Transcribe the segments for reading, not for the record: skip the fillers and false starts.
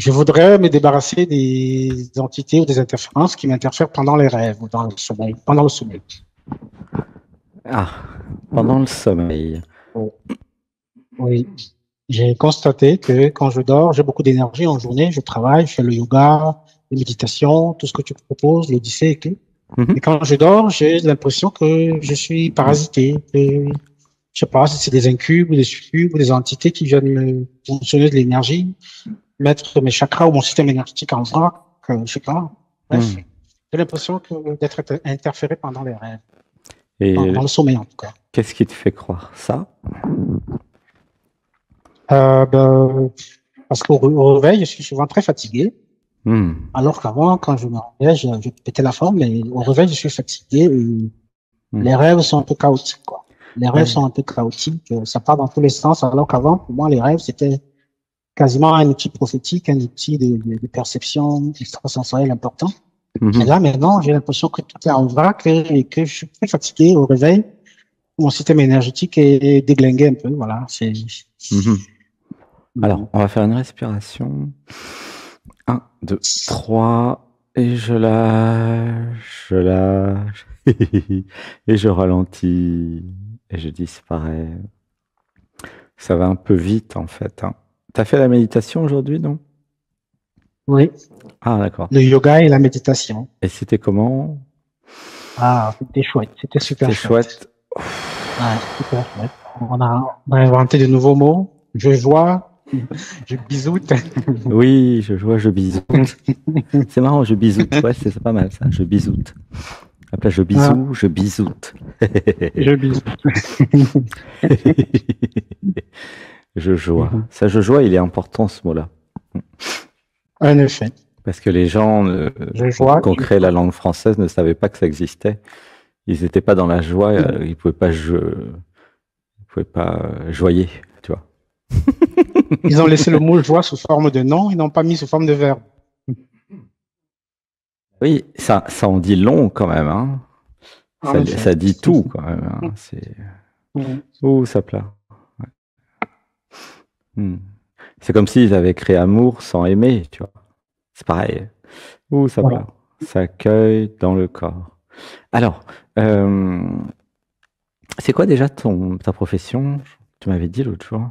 Je voudrais me débarrasser des entités ou des interférences qui m'interfèrent pendant les rêves ou dans le sommeil, pendant le sommeil. Ah, pendant le sommeil. Oui. J'ai constaté que quand je dors, j'ai beaucoup d'énergie en journée, je travaille, je fais le yoga, la méditation, tout ce que tu proposes, l'odyssée et tout. Et Mhm. quand je dors, j'ai l'impression que je suis parasité. Que, je sais pas si c'est des incubes ou des succubes ou des entités qui viennent me fonctionner de l'énergie, mettre mes chakras ou mon système énergétique en vrac, je sais pas. Bref, Hmm. j'ai l'impression d'être interféré pendant les rêves, dans Et le sommeil en tout cas. qu'est-ce qui te fait croire ça? Ben, parce qu'au réveil, je suis souvent très fatigué. Hmm. Alors qu'avant, quand je me réveillais, je pétais la forme, mais au réveil, je suis fatigué et Hmm. les rêves sont un peu chaotiques, quoi. Les rêves Ouais. sont un peu chaotiques, ça part dans tous les sens, alors qu'avant, pour moi, les rêves, c'était quasiment un outil prophétique, un outil de perception extrasensorielle important. Mais Mhm. là, maintenant, j'ai l'impression que tout est en vrac et que je suis très fatigué au réveil. Mon système énergétique est déglingué un peu, voilà. Mhm. Alors, on va faire une respiration. 1, 2, 3. Et je lâche, je lâche. Et je ralentis. Et je disparais. Ça va un peu vite, en fait, hein. T'as fait la méditation aujourd'hui, non? Oui, Ah, d'accord. le yoga et la méditation. Et c'était comment? Ah, c'était chouette, c'était super C'était chouette. chouette. Ouais, super chouette. On a inventé de nouveaux mots. Je vois, je bisoute. Oui, je vois, je bisoute. C'est marrant, je bisoute. Ouais, c'est pas mal ça, je bisoute. Après, je Ah, bisous, je bisoute. je bisoute. Je joie. Mhm. Ça, je joie, il est important ce mot-là. En effet, Parce que les gens, je quand vois, on je crée la joie. langue française, ne savaient pas que ça existait. Ils n'étaient pas dans la joie, ils pouvaient pas, ils pouvaient pas joyer, tu vois. Ils ont laissé le mot joie sous forme de nom, ils n'ont pas mis sous forme de verbe. Oui, ça en dit long quand même, hein. En effet. Ça dit tout quand même, hein. C'est, Mhm. ouh, ça plat. Hmm. C'est comme s'ils avaient créé amour sans aimer, tu vois. C'est pareil. Ouh, ça Voilà. plat. Ça cueille dans le corps. Alors, euh, c'est quoi déjà ta profession? Tu m'avais dit l'autre jour.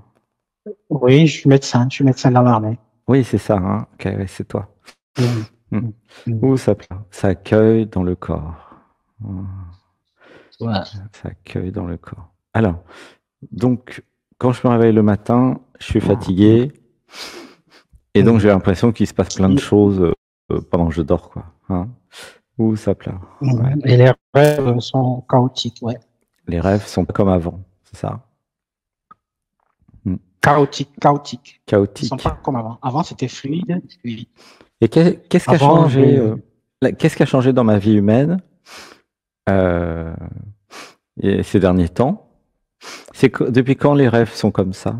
Oui, je suis médecin dans l'armée. Oui, c'est ça, hein. Ok, ouais, c'est toi. Mhm. Hmm. Mhm. Mhm. Ouh, ça plat. Ça cueille dans le corps. Hmm. Ouais. Ça cueille dans le corps. Alors, donc, quand je me réveille le matin, je suis fatigué. Et donc, j'ai Mhm. l'impression qu'il se passe plein de choses pendant que je dors, quoi. Hein. Ouh, ça plat. Ouais. Mhm. Et les rêves sont chaotiques, ouais. Les rêves sont pas comme avant, c'est ça? Hmm. Chaotiques, chaotiques. Ils sont Chaotique. pas comme avant. Avant, c'était fluide. Oui. Et qu'est-ce qui a Avant, changé qu'est-ce qui a changé dans ma vie humaine euh, ces derniers temps? Depuis quand les rêves sont comme ça?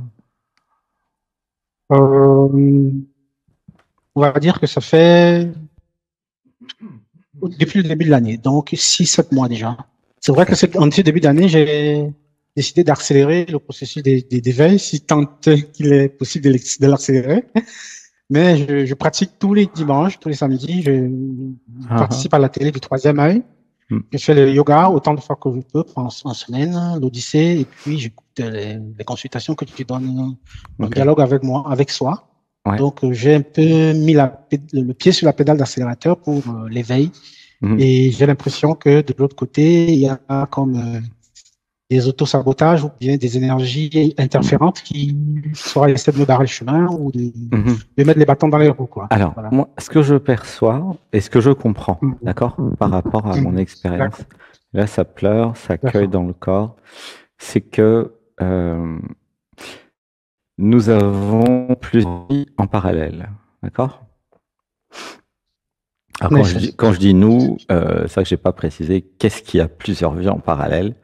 euh, on va dire que ça fait depuis le début de l'année, donc 6, 7 mois déjà. C'est vrai que Ça- c'est en ce début d'année, j'ai décidé d'accélérer le processus d'éveil, si tant est qu'il est possible de l'accélérer. Mais je pratique tous les dimanches, tous les samedis. Je Ah, ah. participe à la télé du troisième œil. Hmm. Je fais le yoga autant de fois que je peux en semaine, l'Odyssée, et puis j'écoute les consultations que tu donnes en Ok. dialogue avec moi, avec soi. Ouais. Donc, j'ai un peu mis le pied sur la pédale d'accélérateur pour l'éveil. Mhm. Et j'ai l'impression que de l'autre côté, il y a comme des autosabotages ou bien des énergies interférentes qui soit essaient de me barrer le chemin ou Mhm. de mettre les bâtons dans les roues, quoi. Alors, Voilà. moi, ce que je perçois et ce que je comprends, Mhm. d'accord, par rapport à mon Mhm. expérience, D'accord. là, ça pleure, ça cueille D'accord. dans le corps, c'est que nous avons plusieurs vies en parallèle, d'accord? Alors En effet. quand je dis nous, c'est vrai que j'ai pas précisé qu'est-ce qui a plusieurs vies en parallèle.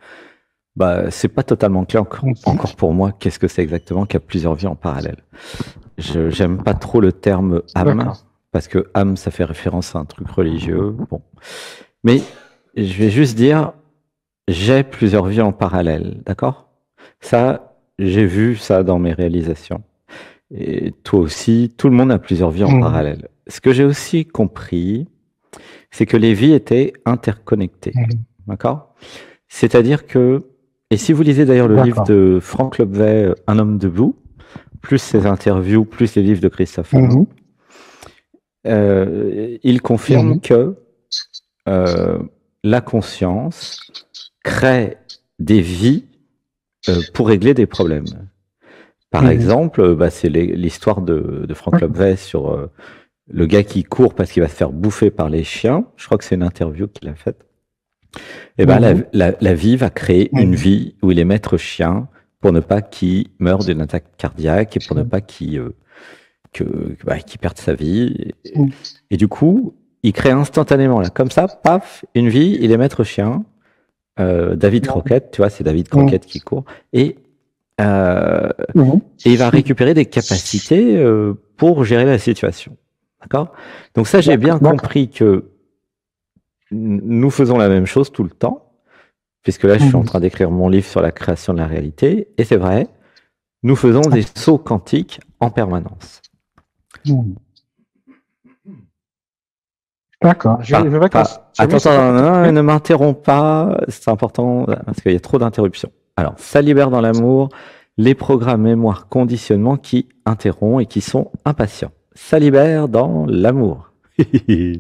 Bah, c'est pas totalement clair Mhm. encore pour moi qu'est-ce que c'est exactement qu'il y a plusieurs vies en parallèle. J'aime pas trop le terme âme D'accord. parce que âme ça fait référence à un truc religieux. Bon, mais je vais juste dire j'ai plusieurs vies en parallèle, d'accord? Ça, j'ai vu ça dans mes réalisations. Et toi aussi, tout le monde a plusieurs vies en parallèle. Ce que j'ai aussi compris, c'est que les vies étaient interconnectées. D'accord? C'est-à-dire que, et si vous lisez d'ailleurs le livre de Frank Lobvet, Un homme debout, plus ses interviews, plus les livres de Christophe Hamon, il confirme que la conscience crée des vies pour régler des problèmes. Par exemple, c'est l'histoire de Frank Lobvet sur le gars qui court parce qu'il va se faire bouffer par les chiens. Je crois que c'est une interview qu'il a faite. Et la vie va créer une vie où il est maître chien pour ne pas qu'il meure d'une attaque cardiaque et pour ne pas qu'il perde sa vie. Et du coup, il crée instantanément, là, comme ça, paf, une vie, il est maître chien. David Crockett, tu vois, c'est David Crockett qui court. Et il va récupérer des capacités pour gérer la situation. D'accord? Donc ça, j'ai bien compris que nous faisons la même chose tout le temps, puisque là, je suis en train d'écrire mon livre sur la création de la réalité, et c'est vrai, nous faisons des sauts quantiques en permanence. D'accord. Attends, ne m'interromps pas, c'est important, parce qu'il y a trop d'interruptions. Alors, ça libère dans l'amour les programmes mémoire conditionnement qui interrompent et qui sont impatients. Ça libère dans l'amour.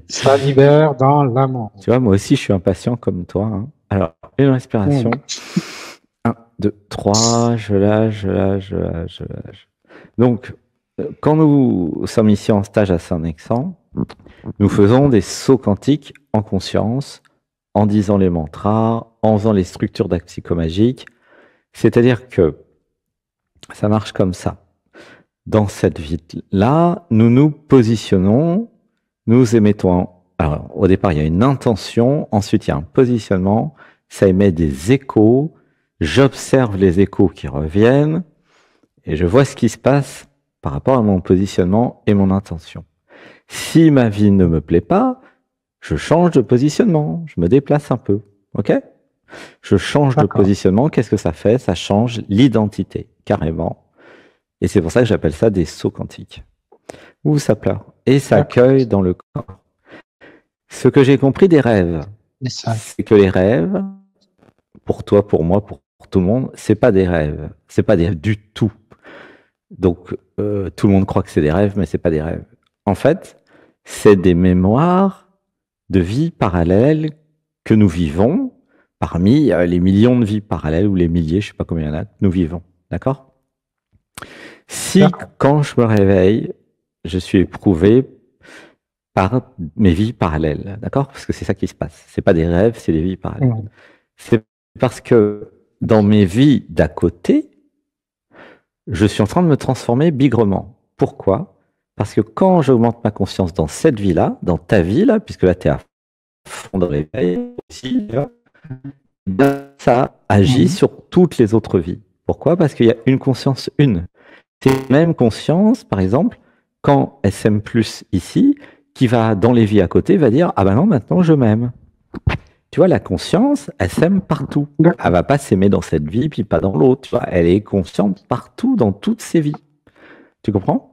Ça libère dans l'amour. Tu vois, moi aussi, je suis impatient comme toi. Hein. Alors, une respiration. 1, 2, 3, je lâche. Donc, quand nous sommes ici en stage à Saint-Nexan, nous faisons des sauts quantiques en conscience, en disant les mantras, en faisant les structures d'actes psychomagiques. C'est-à-dire que ça marche comme ça. Dans cette vie-là, nous nous positionnons, nous émettons. Alors, au départ, il y a une intention, ensuite il y a un positionnement, ça émet des échos, j'observe les échos qui reviennent, et je vois ce qui se passe par rapport à mon positionnement et mon intention. Si ma vie ne me plaît pas, je change de positionnement, je me déplace un peu, ok ? Je change de positionnement, qu'est-ce que ça fait ? Ça change l'identité, carrément. Et c'est pour ça que j'appelle ça des sauts quantiques. Où ça pleure. Et ça accueille dans le corps. Ce que j'ai compris des rêves, c'est que les rêves, pour toi, pour moi, pour tout le monde, c'est pas des rêves. C'est pas des rêves du tout. Donc, tout le monde croit que c'est des rêves, mais c'est pas des rêves. En fait, c'est des mémoires de vies parallèles que nous vivons parmi les millions de vies parallèles ou les milliers, je sais pas combien il y en a, nous vivons. D'accord ? Si, quand je me réveille, je suis éprouvé par mes vies parallèles, d'accord? Parce que c'est ça qui se passe. C'est pas des rêves, c'est des vies parallèles. C'est parce que dans mes vies d'à côté, je suis en train de me transformer bigrement. Pourquoi? Parce que quand j'augmente ma conscience dans cette vie-là, dans ta vie-là, puisque là, tu es à fond de réveil aussi, ça agit sur toutes les autres vies. Pourquoi? Parce qu'il y a une conscience une. C'est la même conscience, par exemple, quand SM+ ici, qui va dans les vies à côté, va dire « Ah ben non, maintenant je m'aime ». Tu vois, la conscience, elle s'aime partout. Elle va pas s'aimer dans cette vie, puis pas dans l'autre. Tu vois, elle est consciente partout, dans toutes ses vies. Tu comprends?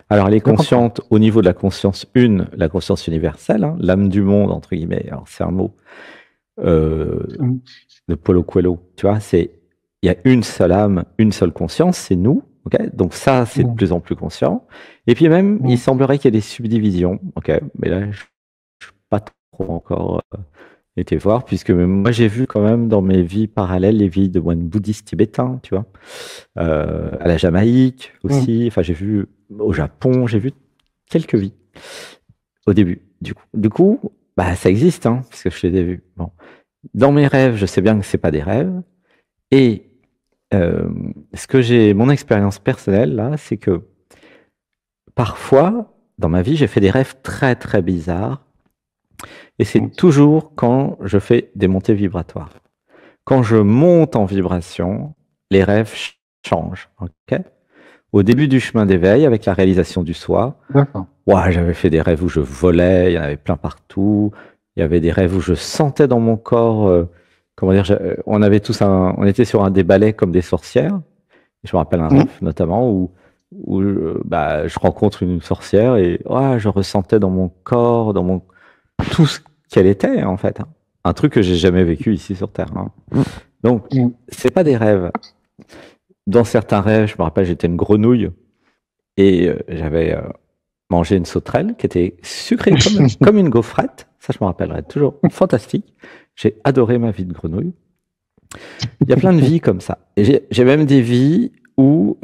Alors, elle est consciente au niveau de la conscience une, la conscience universelle, hein, l'âme du monde, entre guillemets. Alors, c'est un mot de Paulo Coelho. Tu vois, il y a une seule âme, une seule conscience, c'est nous. Okay, donc ça, c'est de plus en plus conscient. Et puis même, il semblerait qu'il y ait des subdivisions. Okay, mais là, je ne suis pas trop encore été voir, puisque moi, j'ai vu quand même dans mes vies parallèles les vies de moines bouddhistes tibétains, tu vois, à la Jamaïque aussi. Enfin, j'ai vu au Japon, j'ai vu quelques vies au début. Du coup, bah, ça existe, hein, puisque je les ai vus. Bon. Dans mes rêves, je sais bien que c'est pas des rêves. Et mon expérience personnelle là, c'est que parfois, dans ma vie, j'ai fait des rêves très très bizarres. Et c'est toujours quand je fais des montées vibratoires. Quand je monte en vibration, les rêves changent. Okay, au début du chemin d'éveil, avec la réalisation du soi, j'avais fait des rêves où je volais, il y en avait plein partout. Il y avait des rêves où je sentais dans mon corps, comment dire, on était sur des balais comme des sorcières. Je me rappelle un rêve notamment où je rencontre une sorcière et je ressentais dans mon corps, tout ce qu'elle était en fait. Hein. Un truc que j'ai jamais vécu ici sur Terre. Hein. Donc, c'est pas des rêves. Dans certains rêves, je me rappelle, j'étais une grenouille et j'avais mangé une sauterelle qui était sucrée comme une gaufrette. Ça, je me rappellerai toujours. Fantastique. J'ai adoré ma vie de grenouille. Il y a plein de vies comme ça. Et j'ai même des vies où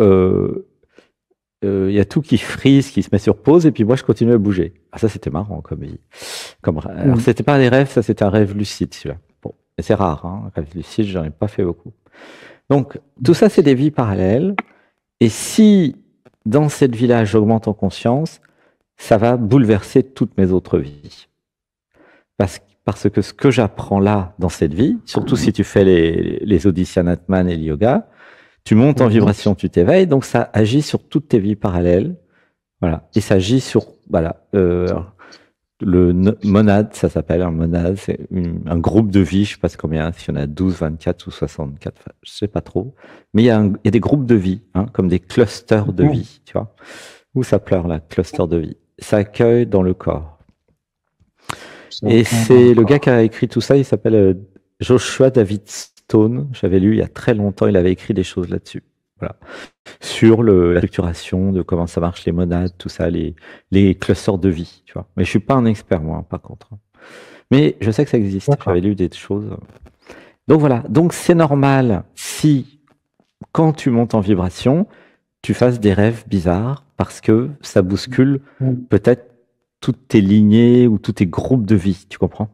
il y a tout qui frise, qui se met sur pause, et puis moi, je continue à bouger. Ah, ça, c'était marrant comme vie. Alors, c'était pas des rêves, ça, c'était un rêve lucide, celui-là. Bon, mais c'est rare, hein. Un rêve lucide, j'en ai pas fait beaucoup. Donc, tout ça, c'est des vies parallèles. Et si, dans cette vie-là, j'augmente en conscience, ça va bouleverser toutes mes autres vies. Parce que ce que j'apprends là, dans cette vie, surtout si tu fais les Odyssean Atman et le yoga, tu montes en vibration, tu t'éveilles, donc ça agit sur toutes tes vies parallèles. Voilà. Et ça agit sur, le monade, ça s'appelle un monade, c'est un groupe de vie, je sais pas combien, s'il y en a 12, 24 ou 64, enfin, je sais pas trop. Mais il y a des groupes de vie, hein, comme des clusters de vie, tu vois. Où ça pleure là, cluster de vie. Ça accueille dans le corps. Et c'est le gars qui a écrit tout ça, il s'appelle Joshua David Stone. J'avais lu il y a très longtemps, il avait écrit des choses là-dessus. Voilà. Sur la structuration de comment ça marche, les monades, tout ça, les clusters de vie, tu vois. Mais je suis pas un expert, moi, par contre. Mais je sais que ça existe. J'avais lu des choses. Donc voilà. Donc c'est normal si, quand tu montes en vibration, tu fasses des rêves bizarres parce que ça bouscule peut-être toutes tes lignées ou tous tes groupes de vie, tu comprends?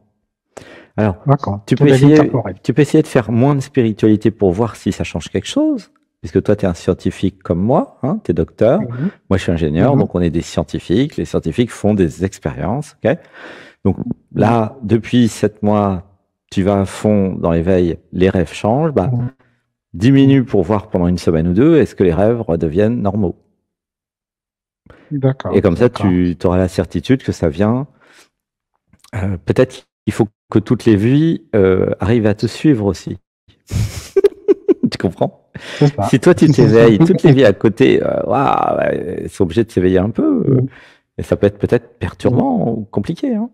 Alors, tu peux essayer de faire moins de spiritualité pour voir si ça change quelque chose, puisque toi, tu es un scientifique comme moi, hein, tu es docteur, moi je suis ingénieur, donc on est des scientifiques, les scientifiques font des expériences, ok? Donc là, depuis 7 mois, tu vas à fond dans l'éveil, les rêves changent, diminue pour voir pendant une semaine ou deux, est-ce que les rêves redeviennent normaux? D'accord. Et comme ça, tu auras la certitude que ça vient. Peut-être qu'il faut que toutes les vies arrivent à te suivre aussi. Tu comprends? Si toi, tu t'éveilles, toutes les vies à côté, elles sont obligées de s'éveiller un peu. Et ça peut être peut-être perturbant ou compliqué. Hein.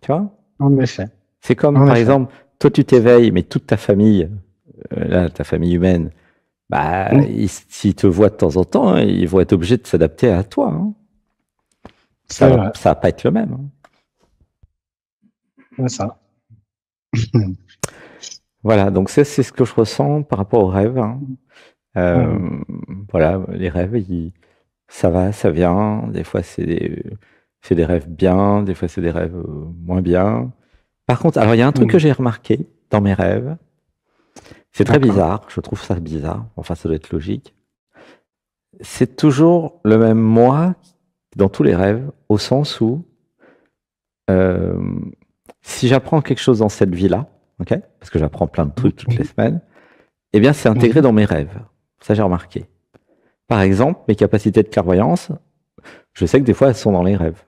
Tu vois? En effet. C'est comme, par exemple, toi, tu t'éveilles, mais toute ta famille, ta famille humaine, s'ils te voient de temps en temps, ils vont être obligés de s'adapter à toi. Hein. Ça va pas être le même. Hein. C'est ça. Voilà, donc c'est ce que je ressens par rapport aux rêves. Hein. Voilà, les rêves, ça va, ça vient. Des fois, c'est des rêves bien, des fois, c'est des rêves moins bien. Par contre, alors il y a un truc que j'ai remarqué dans mes rêves. C'est très bizarre, je trouve ça bizarre. Enfin, ça doit être logique. C'est toujours le même moi dans tous les rêves, au sens où si j'apprends quelque chose dans cette vie-là, ok, parce que j'apprends plein de trucs toutes les semaines, eh bien, c'est intégré dans mes rêves. Ça, j'ai remarqué. Par exemple, mes capacités de clairvoyance, je sais que des fois, elles sont dans les rêves.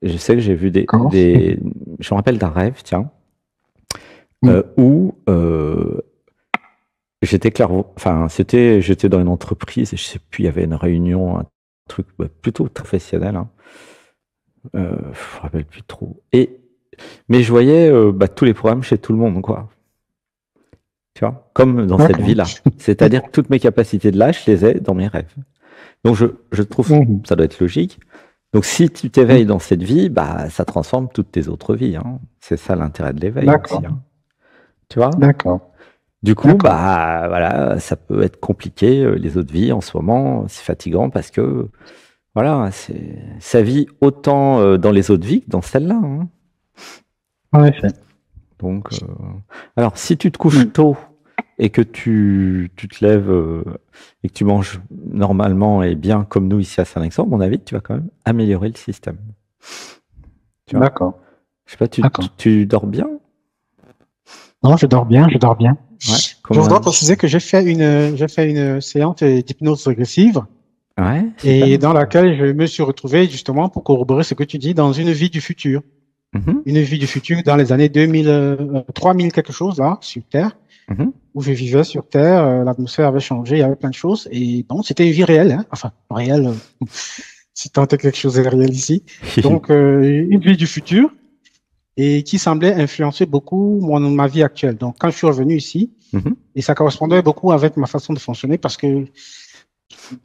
Je sais que j'ai vu je me rappelle d'un rêve, tiens, où j'étais j'étais dans une entreprise et je sais plus, il y avait une réunion, un truc plutôt professionnel. Hein. Je me rappelle plus trop. Mais je voyais tous les programmes chez tout le monde, quoi. Tu vois, comme dans cette vie-là. C'est-à-dire que toutes mes capacités de là, je les ai dans mes rêves. Donc je trouve ça doit être logique. Donc si tu t'éveilles dans cette vie, ça transforme toutes tes autres vies. Hein. C'est ça l'intérêt de l'éveil aussi. Hein. Tu vois? D'accord. Du coup, voilà, ça peut être compliqué, les autres vies en ce moment, c'est fatigant parce que, voilà, ça vit autant dans les autres vies que dans celle-là. Hein. En effet. Donc, alors, si tu te couches tôt et que tu te lèves et que tu manges normalement et bien comme nous ici à Saint-Alexandre, à mon avis, tu vas quand même améliorer le système. D'accord. Je sais pas, tu dors bien? Non, je dors bien. Ouais, je voudrais préciser que j'ai fait une séance d'hypnose régressive. Ouais, et dans laquelle je me suis retrouvé justement pour corroborer ce que tu dis dans une vie du futur. Mhm, une vie du futur dans les années 2000, 3000 quelque chose, là, sur Terre, mhm. où je vivais sur Terre. L'atmosphère avait changé, il y avait plein de choses. Et bon, c'était une vie réelle, hein. Enfin, réelle, si tant est quelque chose est réel ici. Donc, une vie du futur et qui semblait influencer beaucoup ma vie actuelle. Donc, quand je suis revenu ici, Mhm. et ça correspondait beaucoup avec ma façon de fonctionner parce que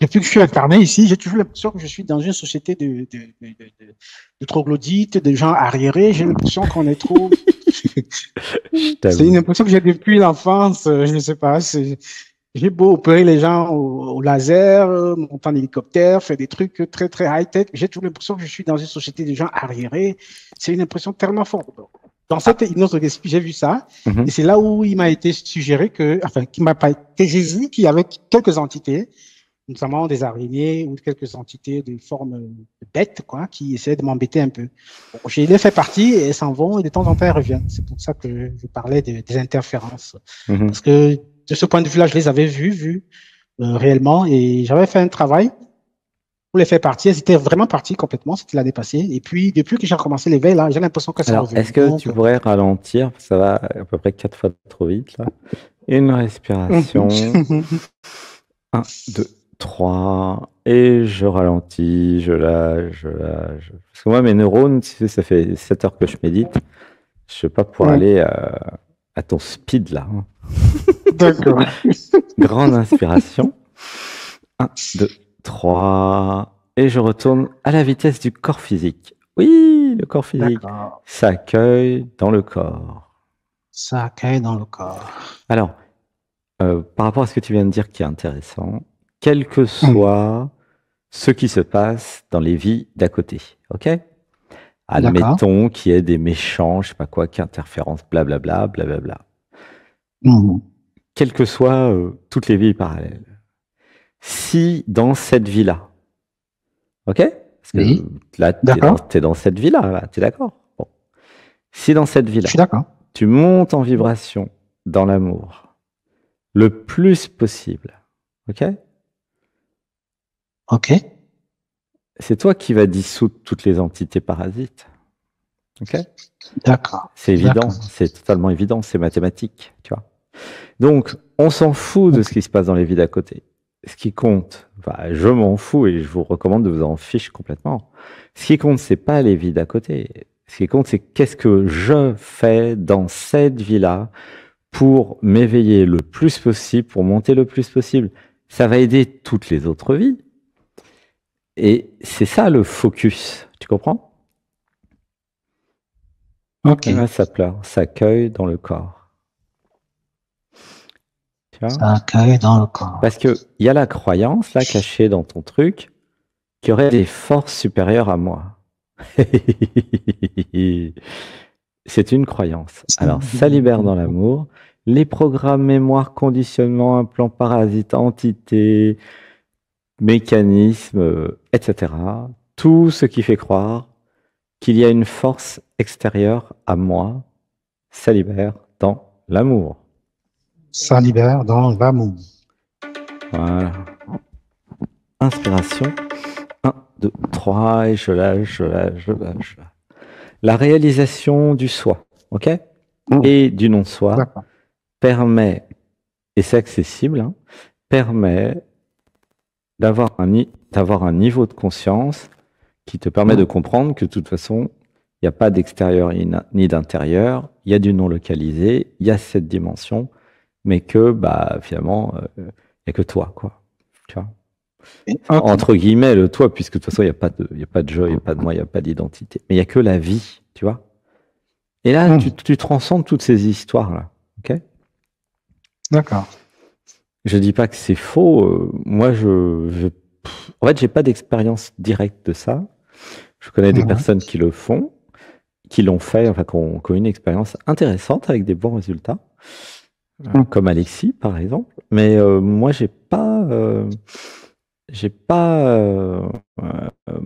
depuis que je suis incarné ici, j'ai toujours l'impression que je suis dans une société de troglodytes, de gens arriérés. J'ai l'impression qu'on est trop. Je C'est une t'avoue. impression que j'ai depuis l'enfance. Je ne sais pas. J'ai beau opérer les gens au laser, monter en hélicoptère, faire des trucs très, très high-tech. J'ai toujours l'impression que je suis dans une société de gens arriérés. C'est une impression tellement forte. Dans cette Ah, hypnose régressive, j'ai vu ça. Et mhm. c'est là où il m'a été suggéré que, enfin, qui m'a pas, que j'ai vu qu'il y avait quelques entités, notamment des araignées ou quelques entités de forme bête, quoi, qui essaient de m'embêter un peu. Bon, je les fais partie et elles s'en vont et de temps en temps elles reviennent. C'est pour ça que je parlais des interférences. Mhm. Parce que de ce point de vue-là, je les avais vues réellement et j'avais fait un travail pour les faire partir. Elles étaient vraiment parties complètement, c'était l'année passée. Et puis, depuis que j'ai recommencé l'éveil, là, j'ai l'impression qu'elles sont Alors, revenues. est-ce que Donc, tu pourrais ralentir? Ça va à peu près 4 fois trop vite, là. Une respiration. 1, 2, 3. Et je ralentis, je lâche, je lâche. Parce que moi, mes neurones, tu sais, ça fait 7 heures que je médite. Je ne sais pas pour aller à ton speed, là, hein. d'accord. Grande inspiration. 1, 2, 3. Et je retourne à la vitesse du corps physique. Oui, le corps physique D'accord. s'accueille dans le corps. Ça caille dans le corps. Alors, par rapport à ce que tu viens de dire qui est intéressant, quel que Hum, soit ce qui se passe dans les vies d'à côté, ok? d'accord. Admettons qu'il y ait des méchants, je sais pas quoi, qui interférences, blablabla, blablabla. Hum, Quelles que soient toutes les vies parallèles. Si dans cette vie-là, ok? Parce que oui. là, D'accord. t'es dans cette vie-là, là, t'es d'accord? Bon. Si dans cette Je vie-là, suis d'accord. tu montes en vibration dans l'amour le plus possible, ok? OK. C'est toi qui vas dissoudre toutes les entités parasites, ok? D'accord. C'est évident, D'accord. c'est totalement évident, c'est mathématique, tu vois. Donc, on s'en fout de ce OK. qui se passe dans les vies d'à côté. Ce qui compte, enfin, je m'en fous et je vous recommande de vous en fiche complètement. Ce qui compte, c'est pas les vies d'à côté. Ce qui compte, c'est qu'est-ce que je fais dans cette vie-là pour m'éveiller le plus possible, pour monter le plus possible. Ça va aider toutes les autres vies. Et c'est ça le focus, tu comprends? Et là, OK. ça pleure, ça cueille dans le corps. Tu vois? Ça caille dans le corps. Parce que il y a la croyance, là, cachée dans ton truc, qu'il y aurait des forces supérieures à moi. C'est une croyance. Alors, ça libère dans l'amour. Les programmes, mémoire, conditionnement, implants, parasites, entités, mécanismes, etc. Tout ce qui fait croire qu'il y a une force extérieure à moi, ça libère dans l'amour. Ça libère dans l'amour. Voilà. Inspiration. 1, 2, 3, et je lâche, je lâche, je lâche, je lâche. La réalisation du soi, ok? Et du non-soi D'accord. permet, et c'est accessible, hein, permet d'avoir un niveau de conscience qui te permet de comprendre que de toute façon, il n'y a pas d'extérieur ni d'intérieur, il y a du non localisé, il y a cette dimension, mais que bah finalement, il n'y a que toi, quoi. Tu vois? OK. Entre guillemets, le toi, puisque de toute façon, il y a pas de jeu, il n'y a pas de moi, il n'y a pas d'identité. Mais il n'y a que la vie, tu vois. Et là, tu transcendes toutes ces histoires-là. Ok. D'accord. Je dis pas que c'est faux. Moi, en fait, j'ai pas d'expérience directe de ça. Je connais des Mhm. personnes qui le font, qui l'ont fait, enfin, qui ont une expérience intéressante avec des bons résultats, comme Alexis, par exemple. Mais moi, j'ai pas,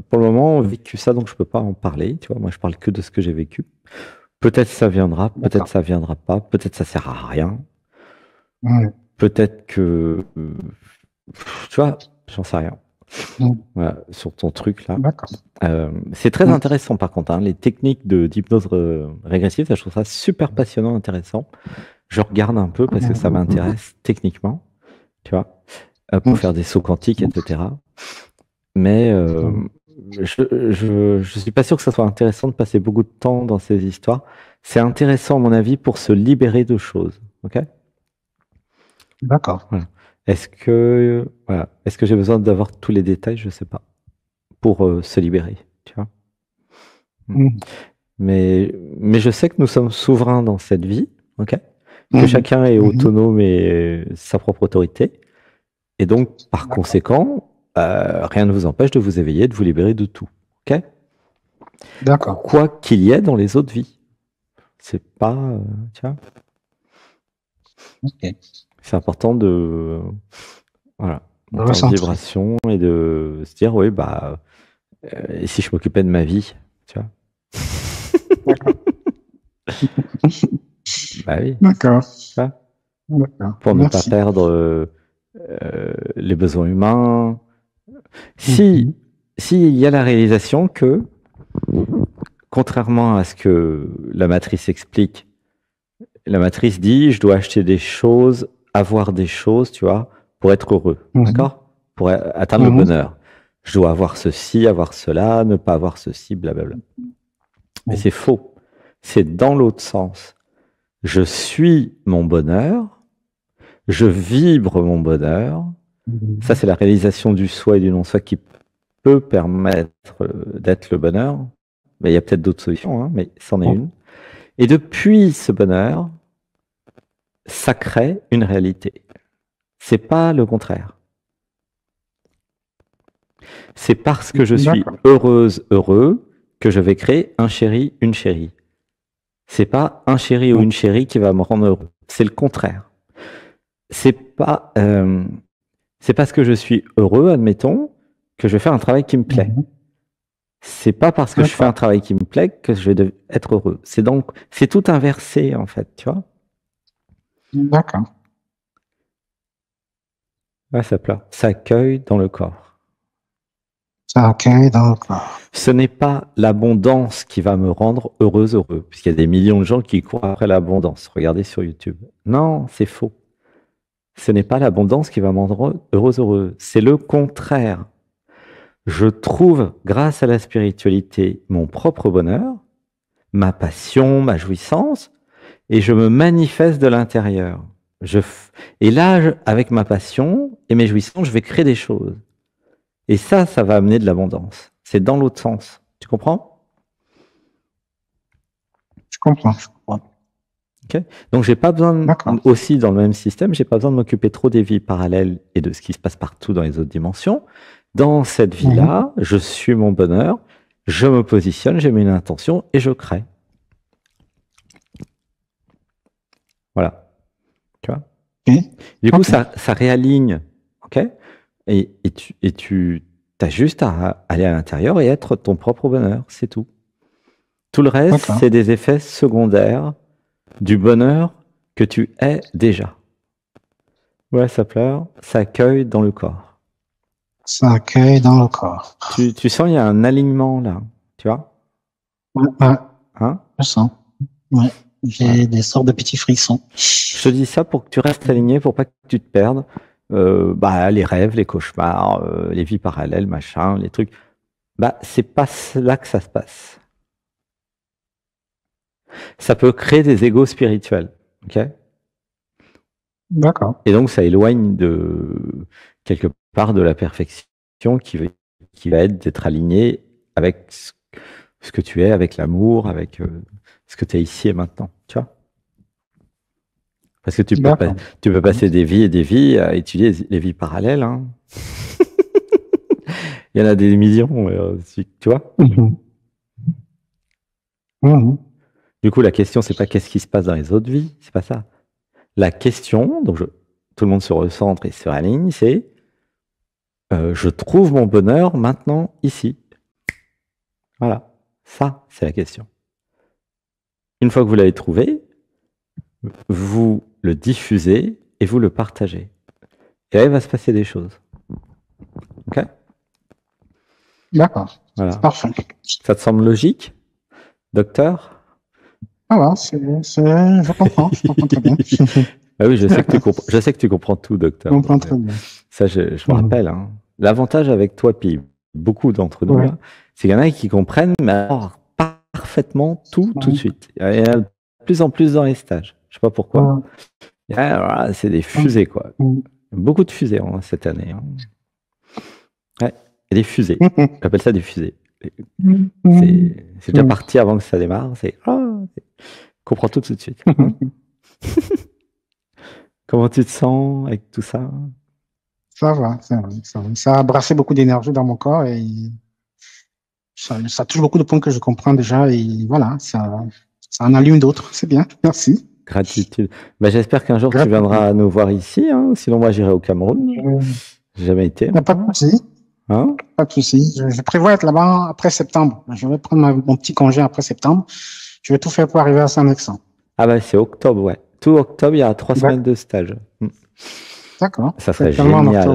pour le moment, vécu ça, donc je peux pas en parler. Tu vois, moi, je parle que de ce que j'ai vécu. Peut-être ça viendra, peut-être D'accord. ça viendra pas, peut-être ça sert à rien, Mhm. peut-être que, tu vois, j'en sais rien. Voilà, sur ton truc là. D'accord. C'est très intéressant par contre, hein, les techniques d'hypnose régressive, ça, je trouve ça super passionnant, intéressant. Je regarde un peu parce que ça m'intéresse techniquement, tu vois, pour faire des sauts quantiques, etc. Mais je suis pas sûr que ça soit intéressant de passer beaucoup de temps dans ces histoires. C'est intéressant, à mon avis, pour se libérer de choses. Ok? D'accord. Voilà. Est-ce que j'ai besoin d'avoir tous les détails? Je sais pas. Pour se libérer, tu vois. Mais je sais que nous sommes souverains dans cette vie, ok? Que chacun est autonome et sa propre autorité. Et donc, par conséquent, rien ne vous empêche de vous éveiller, de vous libérer de tout, ok? D'accord. Quoi qu'il y ait dans les autres vies. C'est pas, tu vois. Ok. C'est important de, voilà, De monter en recentrer. vibration et de se dire, oui, bah, et si je m'occupais de ma vie, tu vois. D'accord. Bah oui. D'accord. Tu vois, D'accord. pour ne pas Merci. perdre les besoins humains. Si il y a la réalisation que, contrairement à ce que la matrice explique, la matrice dit, je dois acheter des choses, avoir des choses, tu vois, pour être heureux, d'accord? Pour atteindre le bonheur. Je dois avoir ceci, avoir cela, ne pas avoir ceci, blablabla. Mais c'est faux. C'est dans l'autre sens. Je suis mon bonheur, je vibre mon bonheur. Ça, c'est la réalisation du soi et du non-soi qui peut permettre d'être le bonheur. Mais il y a peut-être d'autres solutions, hein, mais c'en est une. Et depuis ce bonheur, ça crée une réalité. C'est pas le contraire. C'est parce que je suis heureuse, heureux, que je vais créer un chéri, une chérie. C'est pas un chéri ou une chérie qui va me rendre heureux. C'est le contraire. C'est pas parce que je suis heureux, admettons, que je vais faire un travail qui me plaît. C'est pas parce que je fais un travail qui me plaît que je vais être heureux. C'est tout inversé en fait, tu vois. D'accord. Ouais, ça pleure. Ça accueille dans le corps. Ça accueille dans le corps. Ce n'est pas l'abondance qui va me rendre heureuse, heureux, puisqu'il y a des millions de gens qui courent après l'abondance. Regardez sur YouTube. Non, c'est faux. Ce n'est pas l'abondance qui va me rendre heureuse, heureux. C'est le contraire. Je trouve, grâce à la spiritualité, mon propre bonheur, ma passion, ma jouissance, et je me manifeste de l'intérieur. Et là, avec ma passion et mes jouissances, je vais créer des choses. Et ça va amener de l'abondance. C'est dans l'autre sens. Tu comprends? Je comprends. Okay. Donc, j'ai pas besoin, aussi dans le même système, j'ai pas besoin de m'occuper trop des vies parallèles et de ce qui se passe partout dans les autres dimensions. Dans cette vie-là, je suis mon bonheur, je me positionne, j'ai une intention et je crée. Voilà. Tu vois? Du coup, ça réaligne. OK? Et tu as juste à aller à l'intérieur et être ton propre bonheur. C'est tout. Tout le reste, c'est des effets secondaires du bonheur que tu es déjà. Ouais, ça pleure, ça accueille dans le corps. Ça accueille dans le corps. Tu sens, il y a un alignement là, tu vois? Ouais. Hein? Je sens. Ouais. J'ai des sortes de petits frissons. Je te dis ça pour que tu restes aligné, pour pas que tu te perdes. Les rêves, les cauchemars, les vies parallèles, machin, les trucs. C'est pas là que ça se passe. Ça peut créer des égos spirituels, ok? D'accord. Et donc, ça éloigne quelque part de la perfection qui va être d'être aligné avec ce que tu es, avec l'amour, avec ce que tu es ici et maintenant, tu vois? Parce que tu peux passer des vies et des vies à étudier les vies parallèles, hein. Il y en a des millions, tu vois? Du coup, la question, c'est pas qu'est-ce qui se passe dans les autres vies, c'est pas ça. La question, donc tout le monde se recentre et se réaligne, c'est je trouve mon bonheur maintenant ici. Voilà, ça, c'est la question. Une fois que vous l'avez trouvé, vous le diffusez et vous le partagez. Et là, il va se passer des choses. Ok? D'accord. Voilà. Parfait. Ça te semble logique, docteur? Voilà, je comprends très bien. Ah oui, je sais que tu comprends tout, Je docteur. comprends très bien. Ça, je me rappelle. Hein. L'avantage avec toi, puis beaucoup d'entre nous, là, c'est qu'il y en a qui comprennent, mais alors, parfaitement tout de suite. Il y en a de plus en plus dans les stages. Je sais pas pourquoi. Voilà, c'est des fusées, quoi. Beaucoup de fusées cette année. Hein. Ouais, et des fusées. J'appelle ça des fusées. C'est déjà parti avant que ça démarre. Comprends tout de suite. Hein. Comment tu te sens avec tout ça? Ça va. Ça a brassé beaucoup d'énergie dans mon corps et ça touche beaucoup de points que je comprends déjà et voilà, ça en allume d'autres. C'est bien. Merci. Gratitude. Ben, j'espère qu'un jour tu viendras nous voir ici. Hein. Sinon, moi, j'irai au Cameroun. J'ai jamais été. Pas de souci. Hein? Pas de souci. Je prévois être là-bas après septembre. Je vais prendre mon petit congé après septembre. Je vais tout faire pour arriver à Saint-Nexan. Ah ben, c'est octobre, ouais. Tout octobre, il y a 3 semaines de stage. D'accord. Ça serait génial.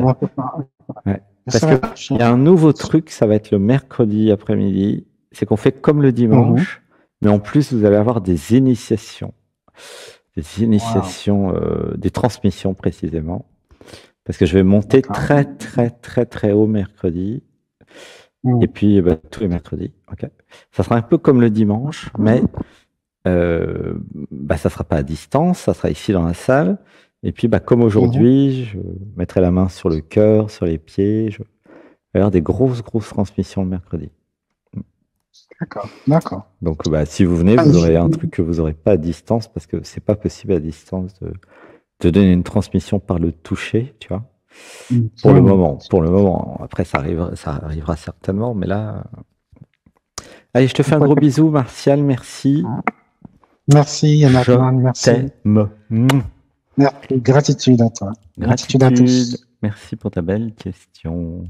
Ouais. Parce qu'il y a un nouveau truc, ça va être le mercredi après-midi. C'est qu'on fait comme le dimanche, mais en plus, vous allez avoir des initiations. Des transmissions précisément. Parce que je vais monter très haut mercredi. Et puis, tous les mercredis. Okay. Ça sera un peu comme le dimanche, mais ça sera pas à distance, ça sera ici dans la salle. Et puis, comme aujourd'hui, je mettrai la main sur le cœur, sur les pieds. Il va y avoir des grosses transmissions le mercredi. D'accord. Donc, si vous venez, vous aurez un truc que vous n'aurez pas à distance parce que c'est pas possible à distance de donner une transmission par le toucher, tu vois. Pour le moment. Après, ça arrivera certainement, mais là. Allez, je te fais un gros bisou, Martial. Merci. Merci, Yann. Merci. T'aime. Merci. Gratitude à toi. Gratitude à tous. Merci pour ta belle question.